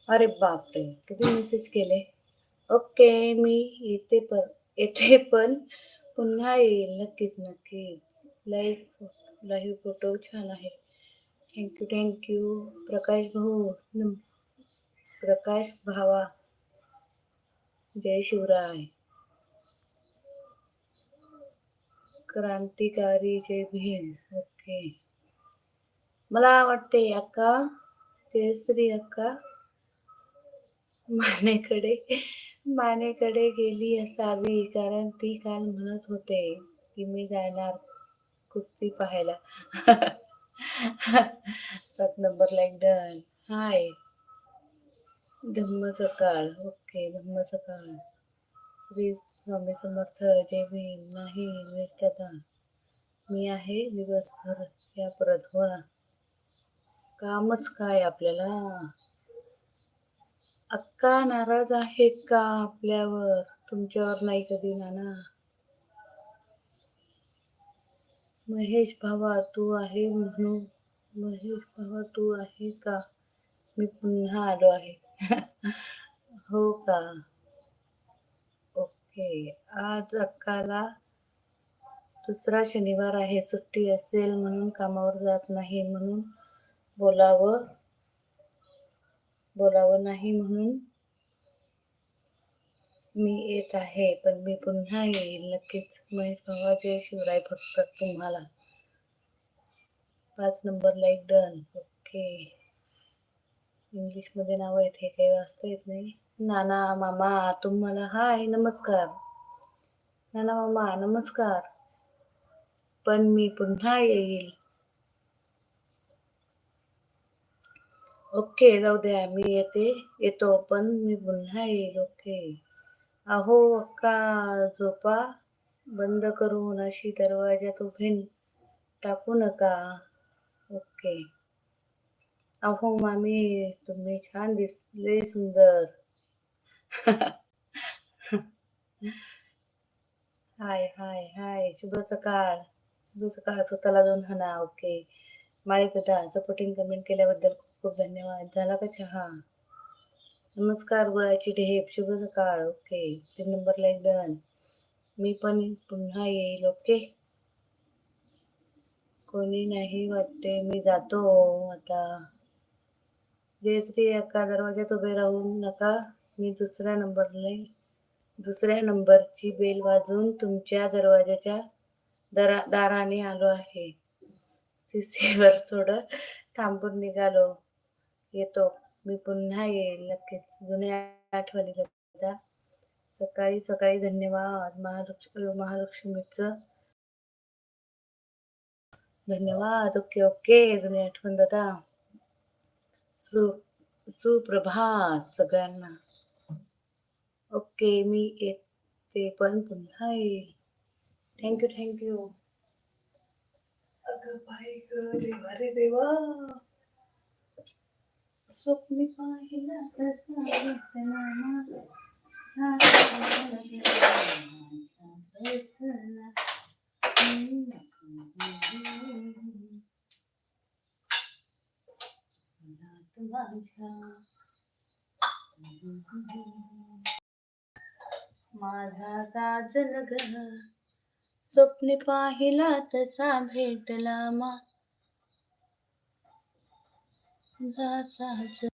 अरे बापरे! किती मेसेज केले. ओके, मी येते पण पुन्हा येईल. नक्कीच, नक्कीच. लाईव्ह फोटो छान आहे. Thank you. प्रकाश भाऊ, प्रकाश भावा, जय शिवराय. क्रांतिकारी जय भीम. ओके. मला वाटते अक्का, जयश्री अक्का मानेकडे मानेकडे गेली असावी, कारण ती काल म्हणत होते की मी जाणार कुस्ती पाहायला. 7 नंबर लाईक डन. हाय धम्म सकाळ. ओके, धम्म सकाळ. श्री स्वामी समर्थ. जय भीम. नाही दादा, मी आहे दिवसभर या परत. हो ना, कामच काय आपल्याला. अक्का नाराज आहे का आपल्यावर? तुमच्यावर नाही कधी नाना. महेश भावा तू आहे म्हणून. महेश भावा तू आहे का? मी पुन्हा आलो आहे. हो का? ओके. आज अक्काला दुसरा शनिवार आहे, सुट्टी असेल म्हणून कामावर जात नाही म्हणून बोलावं नाही म्हणून मी येत आहे, पण मी पुन्हा येईल नक्कीच. महेश भावा जय शिवराय. फक्त तुम्हाला 5 नंबर लाईक डन. ओके. इंग्लिशमध्ये नावं आहेत, हे काही वाचता येत नाही. नाना मामा तुम्हाला हाय नमस्कार. नाना मामा नमस्कार, पण मी पुन्हा येईल. ओके, जाऊ द्या, मी येतो पण मी पुन्हा येईल. ओके. अहो अक्का, झोपा बंद करून अशी दरवाजात उभी टाकू नका. ओके. अहो मामी, तुम्ही छान दिसले, सुंदर. हाय हाय हाय. शुभ सकाळ. शुभ सकाळ. स्वतःला दोन हना. ओके. माळी दादा, सपोर्टिंग कमेंट केल्याबद्दल खूप खूप धन्यवाद. झाला का चहा? नमस्कार गुळाची ढेप. शुभ सकाळ. ओके. 3 number like done. मी पण पुन्हा येईल. ओके. कोणी नाही वाटते, मी जातो आता. जयश्री अक्का, दरवाजात उभे राहू नका. मी दुसऱ्या नंबरची बेल वाजून तुमच्या दरवाजाच्या दाराने आलो आहे. सीसीवर थोडं थांबून निघालो. येतो, मी पुन्हा येईल नक्कीच. जुन्या आठवणी दादा. सकाळी सकाळी धन्यवाद. महालक्ष्मीचं धन्यवाद. Okay okay. जुनी आठवण दादा. सुप्रभात सगळ्यांना. ओके, मी येते पण पुन्हा येईल. थँक्यू. अगं बाई ग, देवा रे देवा. स्वप्नी पाहिला माझा साजन ग, स्वप्ने पाहिला तसा भेटला माझा साजन.